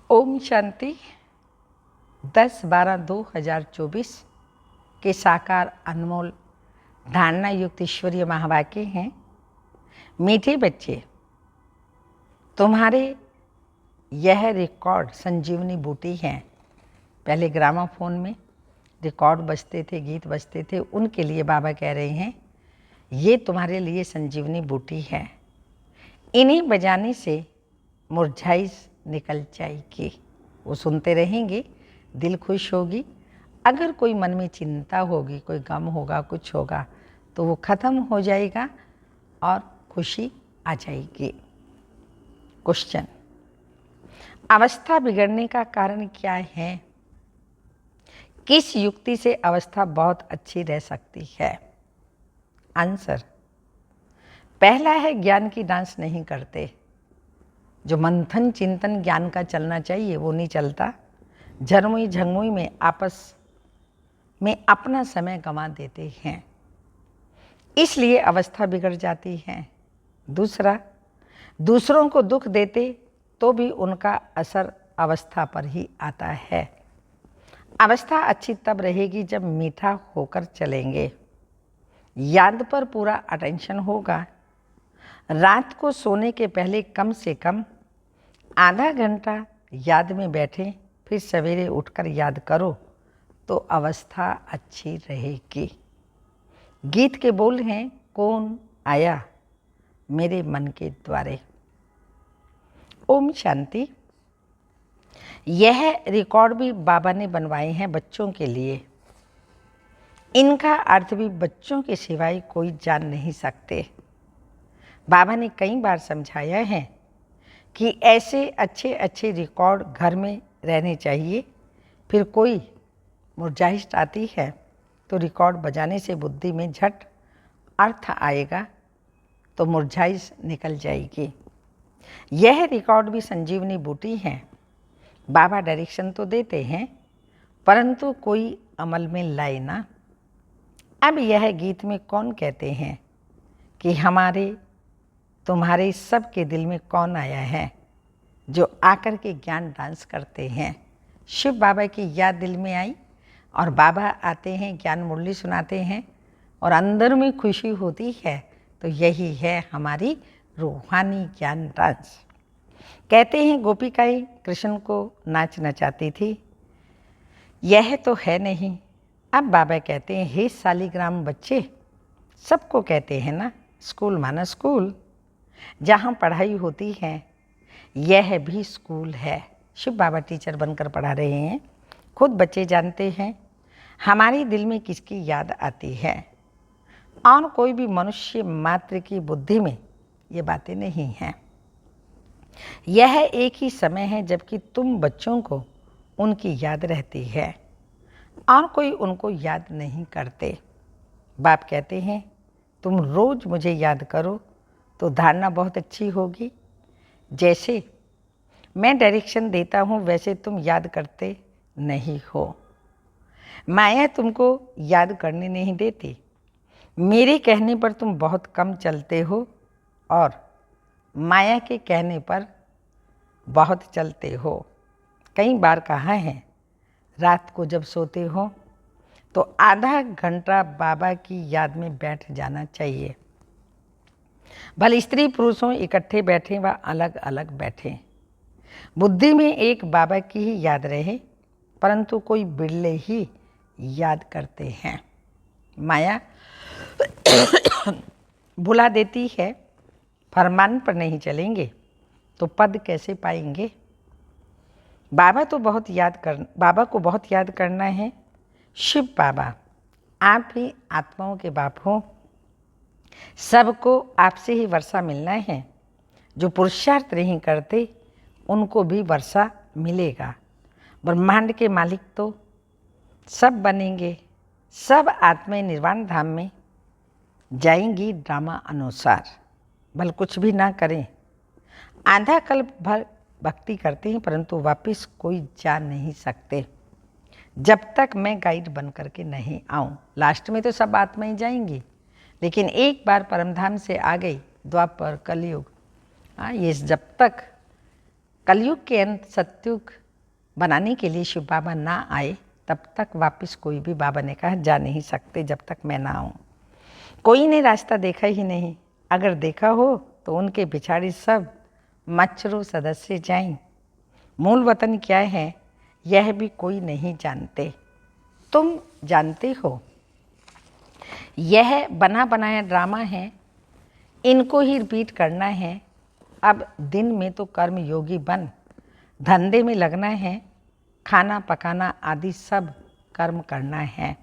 ओम शांति 10/12/2024 के साकार अनमोल धारणा युक्त ईश्वरीय महावाक्य हैं। मीठे बच्चे, तुम्हारे यह रिकॉर्ड संजीवनी बूटी हैं। पहले ग्रामाफोन में रिकॉर्ड बजते थे, गीत बजते थे, उनके लिए बाबा कह रहे हैं ये तुम्हारे लिए संजीवनी बूटी है। इन्हीं बजाने से मुरझाई निकल जाएगी। वो सुनते रहेंगे, दिल खुश होगी। अगर कोई मन में चिंता होगी, कोई गम होगा, कुछ होगा, तो वो ख़त्म हो जाएगा और खुशी आ जाएगी। क्वेश्चन, अवस्था बिगड़ने का कारण क्या है? किस युक्ति से अवस्था बहुत अच्छी रह सकती है? आंसर, पहला है ज्ञान की डांस नहीं करते। जो मंथन चिंतन ज्ञान का चलना चाहिए वो नहीं चलता। झरमुई झंगमुई में आपस में अपना समय गंवा देते हैं, इसलिए अवस्था बिगड़ जाती है। दूसरा, दूसरों को दुख देते तो भी उनका असर अवस्था पर ही आता है। अवस्था अच्छी तब रहेगी जब मीठा होकर चलेंगे, याद पर पूरा अटेंशन होगा। रात को सोने के पहले कम से कम आधा घंटा याद में बैठें, फिर सवेरे उठकर याद करो तो अवस्था अच्छी रहेगी। गीत के बोल हैं, कौन आया मेरे मन के द्वारे। ओम शांति। यह रिकॉर्ड भी बाबा ने बनवाए हैं बच्चों के लिए। इनका अर्थ भी बच्चों के सिवाय कोई जान नहीं सकते। बाबा ने कई बार समझाया है कि ऐसे अच्छे अच्छे रिकॉर्ड घर में रहने चाहिए। फिर कोई मुरझाइश आती है तो रिकॉर्ड बजाने से बुद्धि में झट अर्थ आएगा तो मुरझाइश निकल जाएगी। यह रिकॉर्ड भी संजीवनी बूटी है। बाबा डायरेक्शन तो देते हैं परंतु कोई अमल में लाए ना। अब यह गीत में कौन कहते हैं कि हमारे तुम्हारे सब के दिल में कौन आया है जो आकर के ज्ञान डांस करते हैं। शिव बाबा की याद दिल में आई और बाबा आते हैं, ज्ञान मुरली सुनाते हैं और अंदर में खुशी होती है। तो यही है हमारी रूहानी ज्ञान डांस। कहते हैं गोपिकाएं कृष्ण को नाच नचाती थी, यह तो है नहीं। अब बाबा कहते हैं हे सालिग्राम बच्चे, सबको कहते हैं ना, स्कूल माना स्कूल, जहाँ पढ़ाई होती है यह भी स्कूल है। शिव बाबा टीचर बनकर पढ़ा रहे हैं। खुद बच्चे जानते हैं हमारे दिल में किसकी याद आती है और कोई भी मनुष्य मात्र की बुद्धि में ये बातें नहीं हैं। यह एक ही समय है जबकि तुम बच्चों को उनकी याद रहती है और कोई उनको याद नहीं करते। बाप कहते हैं तुम रोज़ मुझे याद करो तो धारणा बहुत अच्छी होगी। जैसे मैं डायरेक्शन देता हूँ वैसे तुम याद करते नहीं हो। माया तुमको याद करने नहीं देती। मेरे कहने पर तुम बहुत कम चलते हो और माया के कहने पर बहुत चलते हो। कई बार कहा है रात को जब सोते हो तो आधा घंटा बाबा की याद में बैठ जाना चाहिए। भले स्त्री पुरुषों इकट्ठे बैठें व अलग अलग बैठें, बुद्धि में एक बाबा की ही याद रहे, परंतु कोई बिरले ही याद करते हैं। माया भुला देती है। फरमान पर नहीं चलेंगे तो पद कैसे पाएंगे? बाबा को बहुत याद करना है। शिव बाबा आप ही आत्माओं के बाप हो, सबको आपसे ही वर्षा मिलना है। जो पुरुषार्थ नहीं करते उनको भी वर्षा मिलेगा। ब्रह्मांड के मालिक तो सब बनेंगे। सब आत्माएं निर्वाण धाम में जाएंगी ड्रामा अनुसार। भल कुछ भी ना करें, आधा कल्प भर भक्ति करते हैं परंतु वापस कोई जा नहीं सकते जब तक मैं गाइड बन करके नहीं आऊँ। लास्ट में तो सब आत्माएं जाएंगी, लेकिन एक बार परमधाम से आ गई, द्वापर कलयुग, ये जब तक कलयुग के अंत सतयुग बनाने के लिए शिव बाबा ना आए तब तक वापस कोई भी, बाबा ने कहा, जा नहीं सकते जब तक मैं ना आऊँ। कोई ने रास्ता देखा ही नहीं, अगर देखा हो तो उनके पिछाड़ी सब मच्छरों सदस्य जाएं। मूल वतन क्या है यह भी कोई नहीं जानते, तुम जानते हो। यह बना बनाया ड्रामा है, इनको ही रिपीट करना है। अब दिन में तो कर्म योगी बन, धंधे में लगना है, खाना पकाना आदि सब कर्म करना है।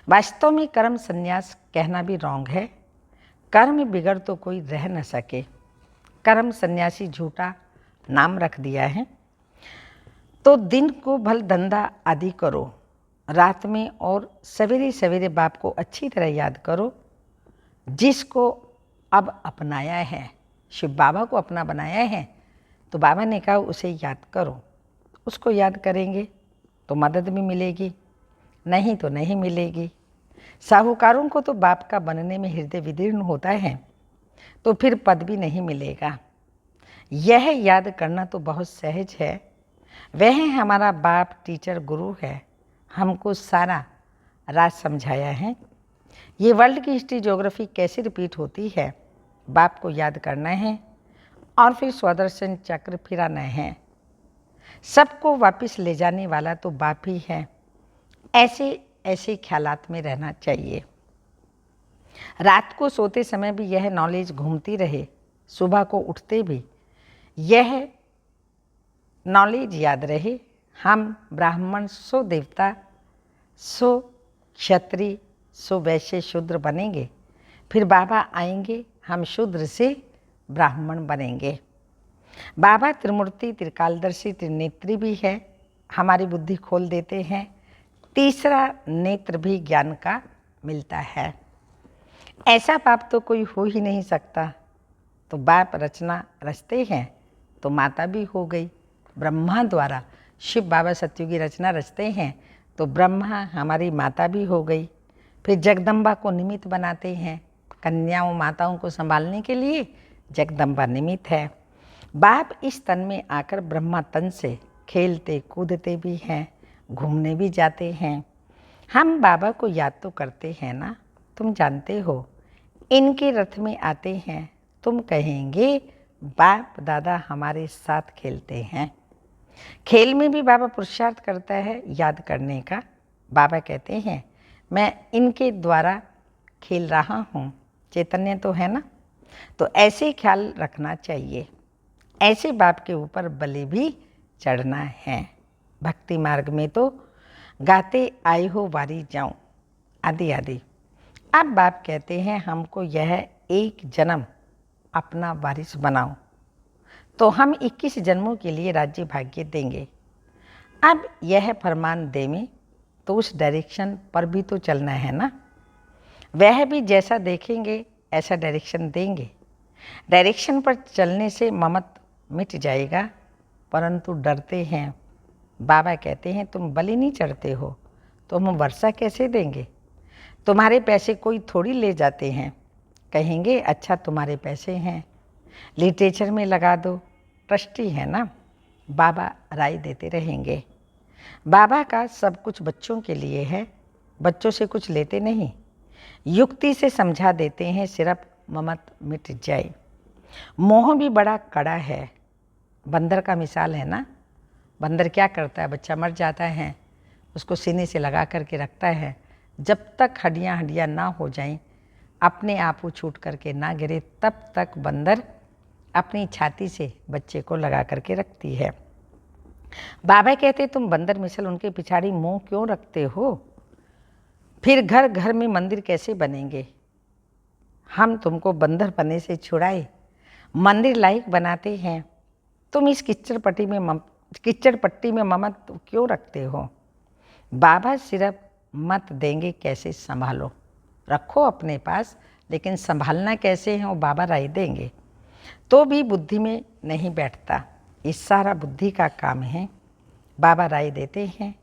वास्तव में कर्म संन्यास कहना भी रॉन्ग है। कर्म बिगड़ तो कोई रह न सके, कर्म सन्यासी झूठा नाम रख दिया है। तो दिन को भल धंधा आदि करो, रात में और सवेरे सवेरे बाप को अच्छी तरह याद करो, जिसको अब अपनाया है, शिव बाबा को अपना बनाया है। तो बाबा ने कहा उसे याद करो। उसको याद करेंगे तो मदद भी मिलेगी, नहीं तो नहीं मिलेगी। साहूकारों को तो बाप का बनने में हृदय विदीर्ण होता है, तो फिर पद भी नहीं मिलेगा। यह याद करना तो बहुत सहज है। वह हमारा बाप टीचर गुरु है, हमको सारा राज समझाया है। ये वर्ल्ड की हिस्ट्री ज्योग्राफी कैसे रिपीट होती है, बाप को याद करना है और फिर स्वदर्शन चक्र फिराना है। सबको वापस ले जाने वाला तो बाप ही है। ऐसे ऐसे ख्यालात में रहना चाहिए। रात को सोते समय भी यह नॉलेज घूमती रहे, सुबह को उठते भी यह नॉलेज याद रहे। हम ब्राह्मण सो देवता, सो क्षत्रिय, सो वैश्य शूद्र बनेंगे, फिर बाबा आएंगे, हम शूद्र से ब्राह्मण बनेंगे। बाबा त्रिमूर्ति, त्रिकालदर्शी, त्रिनेत्री भी है, हमारी बुद्धि खोल देते हैं। तीसरा नेत्र भी ज्ञान का मिलता है। ऐसा बाप तो कोई हो ही नहीं सकता। तो बाप रचना रचते हैं तो माता भी हो गई। ब्रह्मा द्वारा शिव बाबा सतयुगी रचना रचते हैं तो ब्रह्मा हमारी माता भी हो गई। फिर जगदम्बा को निमित्त बनाते हैं, कन्याओं माताओं को संभालने के लिए जगदम्बा निमित्त है। बाप इस तन में आकर ब्रह्मा तन से खेलते कूदते भी हैं, घूमने भी जाते हैं। हम बाबा को याद तो करते हैं ना, तुम जानते हो। इनके रथ में आते हैं, तुम कहेंगे बाप दादा हमारे साथ खेलते हैं। खेल में भी बाबा पुरुषार्थ करता है याद करने का। बाबा कहते हैं मैं इनके द्वारा खेल रहा हूँ, चैतन्य तो है ना। तो ऐसे ख्याल रखना चाहिए। ऐसे बाप के ऊपर बलि भी चढ़ना है। भक्ति मार्ग में तो गाते आए हो वारी जाऊं आदि आदि। अब बाप कहते हैं हमको यह एक जन्म अपना वारिस बनाओ, तो हम 21 जन्मों के लिए राज्य भाग्य देंगे। अब यह फरमान देवें तो उस डायरेक्शन पर भी तो चलना है ना। वह भी जैसा देखेंगे ऐसा डायरेक्शन देंगे। डायरेक्शन पर चलने से ममत मिट जाएगा, परंतु डरते हैं। बाबा कहते हैं तुम बलि नहीं चढ़ते हो तो हम वर्षा कैसे देंगे। तुम्हारे पैसे कोई थोड़ी ले जाते हैं। कहेंगे अच्छा तुम्हारे पैसे हैं, लिटरेचर में लगा दो, ट्रस्टी है ना। बाबा राय देते रहेंगे। बाबा का सब कुछ बच्चों के लिए है, बच्चों से कुछ लेते नहीं, युक्ति से समझा देते हैं, सिर्फ ममत मिट जाए। मोह भी बड़ा कड़ा है, बंदर का मिसाल है ना। बंदर क्या करता है, बच्चा मर जाता है, उसको सीने से लगा करके रखता है। जब तक हड्डियाँ हड्डियाँ ना हो जाएं, अपने आप वो छूट करके ना गिरे, तब तक बंदर अपनी छाती से बच्चे को लगा करके रखती है। बाबा कहते तुम बंदर मिसल उनके पिछाड़ी मोह क्यों रखते हो। फिर घर घर में मंदिर कैसे बनेंगे। हम तुमको बंदर पने से छुड़ाए, मंदिर लायक बनाते हैं। तुम इस कीचड़ पट्टी में ममत क्यों रखते हो। बाबा सिर्फ मत देंगे कैसे संभालो, रखो अपने पास, लेकिन संभालना कैसे है वो बाबा राय देंगे। तो भी बुद्धि में नहीं बैठता, ये सारा बुद्धि का काम है। बाबा राय देते हैं।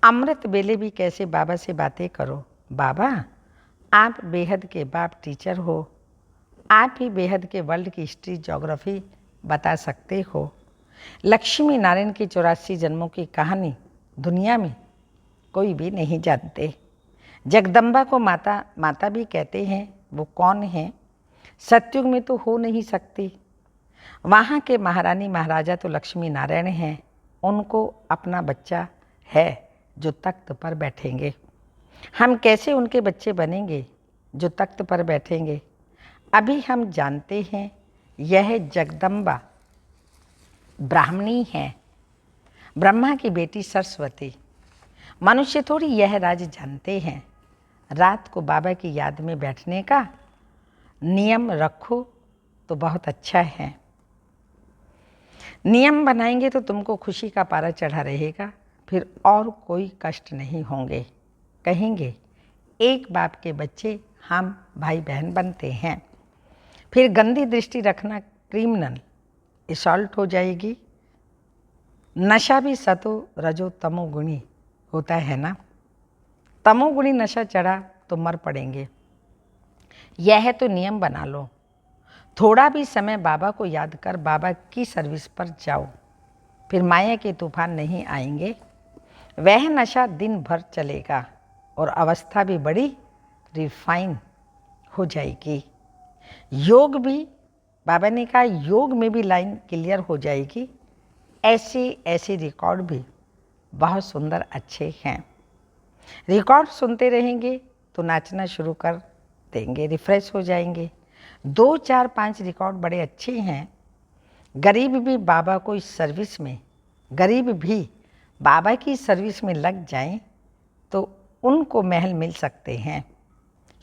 अमृत बेले भी कैसे बाबा से बातें करो। बाबा आप बेहद के बाप टीचर हो, आप ही बेहद के वर्ल्ड की हिस्ट्री ज्योग्राफी बता सकते हो। लक्ष्मी नारायण की 84 जन्मों की कहानी दुनिया में कोई भी नहीं जानते। जगदम्बा को माता माता भी कहते हैं। वो कौन है? सतयुग में तो हो नहीं सकती। वहाँ के महारानी महाराजा तो लक्ष्मी नारायण हैं। उनको अपना बच्चा है जो तख्त पर बैठेंगे। हम कैसे उनके बच्चे बनेंगे जो तख्त पर बैठेंगे? अभी हम जानते हैं यह जगदम्बा ब्राह्मणी है, ब्रह्मा की बेटी सरस्वती। मनुष्य थोड़ी यह राज जानते हैं। रात को बाबा की याद में बैठने का नियम रखो तो बहुत अच्छा है। नियम बनाएंगे तो तुमको खुशी का पारा चढ़ा रहेगा, फिर और कोई कष्ट नहीं होंगे। कहेंगे एक बाप के बच्चे हम भाई बहन बनते हैं। फिर गंदी दृष्टि रखना क्रिमिनल असॉल्ट हो जाएगी। नशा भी सतो रजो तमोगुणी होता है ना। तमोगुणी नशा चढ़ा तो मर पड़ेंगे। यह तो नियम बना लो। थोड़ा भी समय बाबा को याद कर बाबा की सर्विस पर जाओ, फिर माया के तूफान नहीं आएंगे। वह नशा दिन भर चलेगा और अवस्था भी बड़ी रिफाइन हो जाएगी। योग भी, बाबा ने कहा योग में भी लाइन क्लियर हो जाएगी। ऐसे रिकॉर्ड भी बहुत सुंदर अच्छे हैं। रिकॉर्ड सुनते रहेंगे तो नाचना शुरू कर देंगे, रिफ्रेश हो जाएंगे। 2, 4, 5 रिकॉर्ड बड़े अच्छे हैं। गरीब भी बाबा को इस सर्विस में, गरीब भी बाबा की सर्विस में लग जाएं तो उनको महल मिल सकते हैं।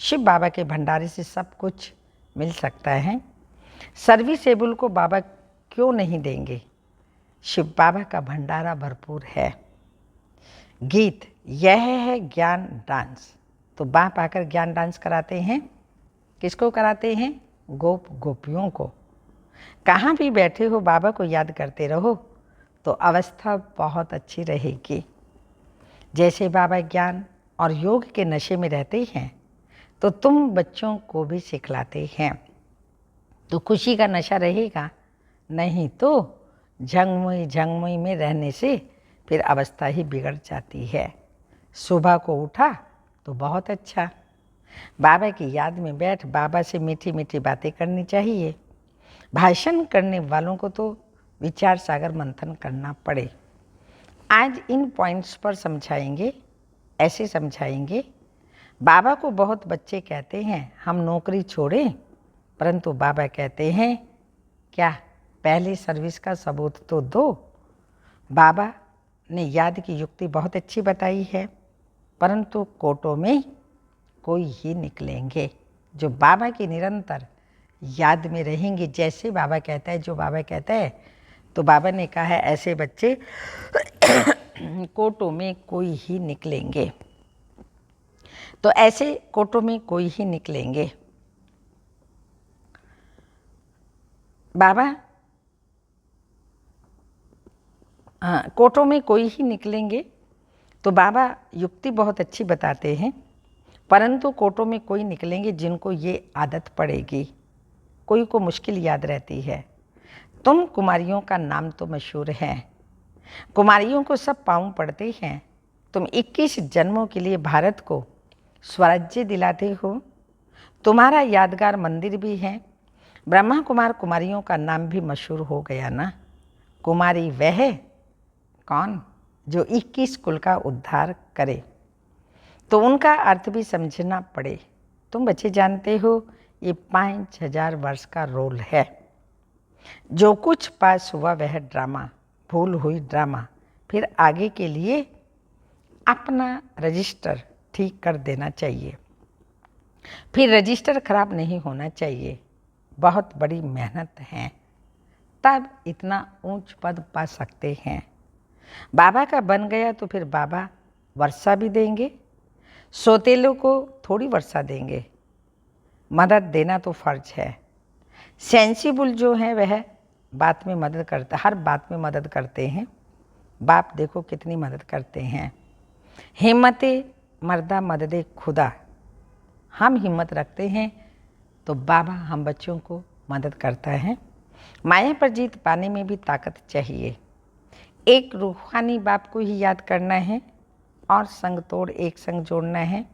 शिव बाबा के भंडारे से सब कुछ मिल सकता है। सर्विसेबल को बाबा क्यों नहीं देंगे? शिव बाबा का भंडारा भरपूर है। गीत यह है ज्ञान डांस। तो बाप आकर ज्ञान डांस कराते हैं। किसको कराते हैं? गोप गोपियों को। कहाँ भी बैठे हो बाबा को याद करते रहो तो अवस्था बहुत अच्छी रहेगी। जैसे बाबा ज्ञान और योग के नशे में रहते हैं तो तुम बच्चों को भी सिखलाते हैं, तो खुशी का नशा रहेगा। नहीं तो झंगमुई में रहने से फिर अवस्था ही बिगड़ जाती है। सुबह को उठा तो बहुत अच्छा, बाबा की याद में बैठ बाबा से मीठी मीठी बातें करनी चाहिए। भाषण करने वालों को तो विचार सागर मंथन करना पड़े। आज इन पॉइंट्स पर समझाएंगे, ऐसे समझाएंगे। बाबा को बहुत बच्चे कहते हैं हम नौकरी छोड़ें, परंतु बाबा कहते हैं क्या पहले सर्विस का सबूत तो दो। बाबा ने याद की युक्ति बहुत अच्छी बताई है, परंतु कोटों में कोई ही निकलेंगे जो बाबा की निरंतर याद में रहेंगे। जैसे बाबा कहता है, जो बाबा कहता है, तो बाबा ने कहा है ऐसे बच्चे कोटों में कोई ही निकलेंगे। तो ऐसे कोटों में कोई ही निकलेंगे। बाबा कोटों में कोई ही निकलेंगे। तो बाबा युक्ति बहुत अच्छी बताते हैं, परंतु कोटों में कोई निकलेंगे जिनको ये आदत पड़ेगी। कोई को मुश्किल याद रहती है। तुम कुमारियों का नाम तो मशहूर है, कुमारियों को सब पाँव पड़ते हैं। तुम 21 जन्मों के लिए भारत को स्वराज्य दिलाते हो। तुम्हारा यादगार मंदिर भी है। ब्रह्मा कुमार कुमारियों का नाम भी मशहूर हो गया ना। कुमारी वह कौन जो 21 कुल का उद्धार करे, तो उनका अर्थ भी समझना पड़े। तुम बच्चे जानते हो ये 5000 वर्ष का रोल है। जो कुछ पास हुआ वह ड्रामा, भूल हुई ड्रामा। फिर आगे के लिए अपना रजिस्टर ठीक कर देना चाहिए। फिर रजिस्टर खराब नहीं होना चाहिए। बहुत बड़ी मेहनत है, तब इतना ऊंच पद पा सकते हैं। बाबा का बन गया तो फिर बाबा वर्षा भी देंगे। सोतेलों को थोड़ी वर्षा देंगे। मदद देना तो फर्ज है। सेंसिबल जो है वह बात में मदद करता, हर बात में मदद करते हैं। बाप देखो कितनी मदद करते हैं। हिम्मते मर्दा मददे खुदा। हम हिम्मत रखते हैं तो बाबा हम बच्चों को मदद करता है। माया पर जीत पाने में भी ताकत चाहिए। एक रूहानी बाप को ही याद करना है और संग तोड़ एक संग जोड़ना है।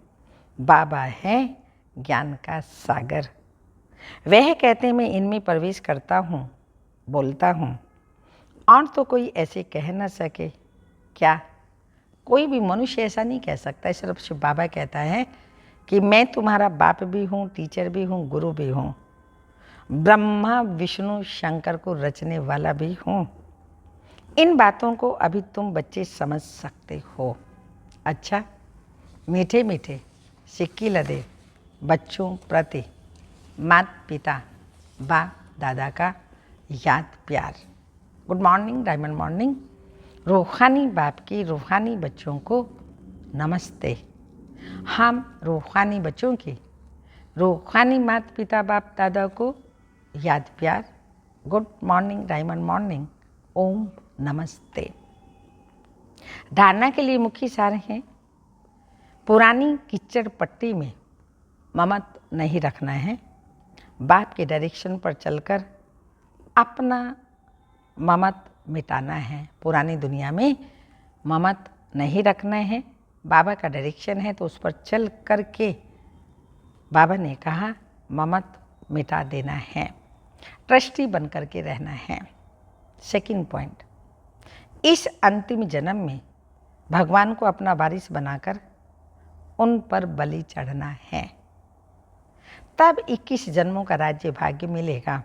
बाबा है ज्ञान का सागर। वह कहते हैं मैं इनमें प्रवेश करता हूँ, बोलता हूँ और तो कोई ऐसे कह न सके। क्या कोई भी मनुष्य ऐसा नहीं कह सकता। सिर्फ शिव बाबा कहता है कि मैं तुम्हारा बाप भी हूँ, टीचर भी हूँ, गुरु भी हूँ, ब्रह्मा विष्णु शंकर को रचने वाला भी हूँ। इन बातों को अभी तुम बच्चे समझ सकते हो। अच्छा, मीठे मीठे सिक्की लदे बच्चों प्रति माता पिता बाप दादा का याद प्यार। Good morning, diamond morning. रूहानी बाप की रूहानी बच्चों को नमस्ते। हम रूहानी बच्चों की रूहानी माता पिता बाप दादा को याद प्यार। Good morning, diamond morning. Om नमस्ते। धारणा के लिए मुख्य सार हैं। पुरानी कीचड़ पट्टी में ममत नहीं रखना है। बाप के डायरेक्शन पर चलकर अपना ममत मिटाना है। पुरानी दुनिया में ममत नहीं रखना है। बाबा का डायरेक्शन है तो उस पर चल करके बाबा ने कहा ममत मिटा देना है, ट्रस्टी बन करके रहना है। सेकंड पॉइंट, इस अंतिम जन्म में भगवान को अपना वारिस बनाकर उन पर बलि चढ़ना है, तब 21 जन्मों का राज्य भाग्य मिलेगा।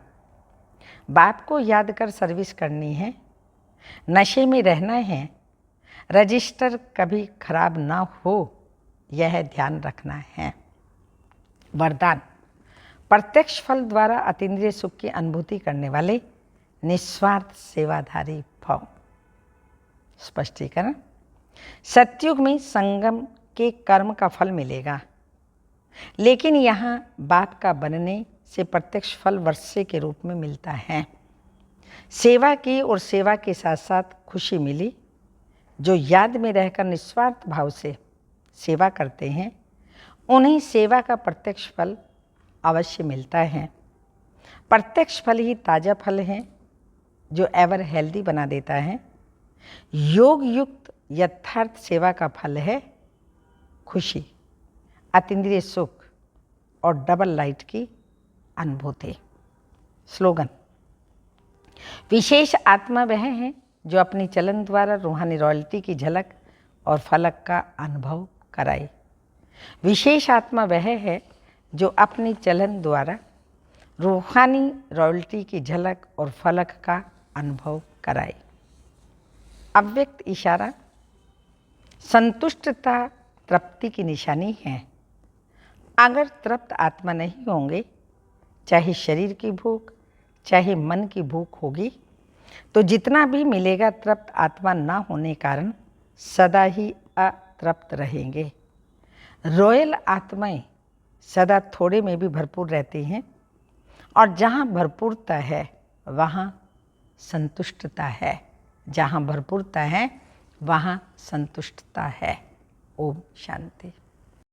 बाप को याद कर सर्विस करनी है, नशे में रहना है, रजिस्टर कभी खराब ना हो यह ध्यान रखना है। वरदान, प्रत्यक्ष फल द्वारा अतीन्द्रिय सुख की अनुभूति करने वाले निस्वार्थ सेवाधारी भव। स्पष्टीकरण, सतयुग में संगम के कर्म का फल मिलेगा, लेकिन यहाँ बाप का बनने से प्रत्यक्ष फल वर्षे के रूप में मिलता है। सेवा की और सेवा के साथ साथ खुशी मिली। जो याद में रहकर निस्वार्थ भाव से सेवा करते हैं उन्हें सेवा का प्रत्यक्ष फल अवश्य मिलता है। प्रत्यक्ष फल ही ताज़ा फल है जो एवर हेल्दी बना देता है। योग युक्त यथार्थ सेवा का फल है खुशी, अतीन्द्रिय सुख और डबल लाइट की अनुभूति। स्लोगन, विशेष आत्मा वह है जो अपनी चलन द्वारा रूहानी रॉयल्टी की झलक और फलक का अनुभव कराए। विशेष आत्मा वह है जो अपनी चलन द्वारा रूहानी रॉयल्टी की झलक और फलक का अनुभव कराए। अव्यक्त इशारा, संतुष्टता तृप्ति की निशानी है। अगर तृप्त आत्मा नहीं होंगे, चाहे शरीर की भूख चाहे मन की भूख होगी, तो जितना भी मिलेगा तृप्त आत्मा ना होने कारण सदा ही अतृप्त रहेंगे। रॉयल आत्माएं सदा थोड़े में भी भरपूर रहती हैं और जहाँ भरपूरता है वहाँ संतुष्टता है। जहाँ भरपूरता है वहाँ संतुष्टता है। ओम शांति।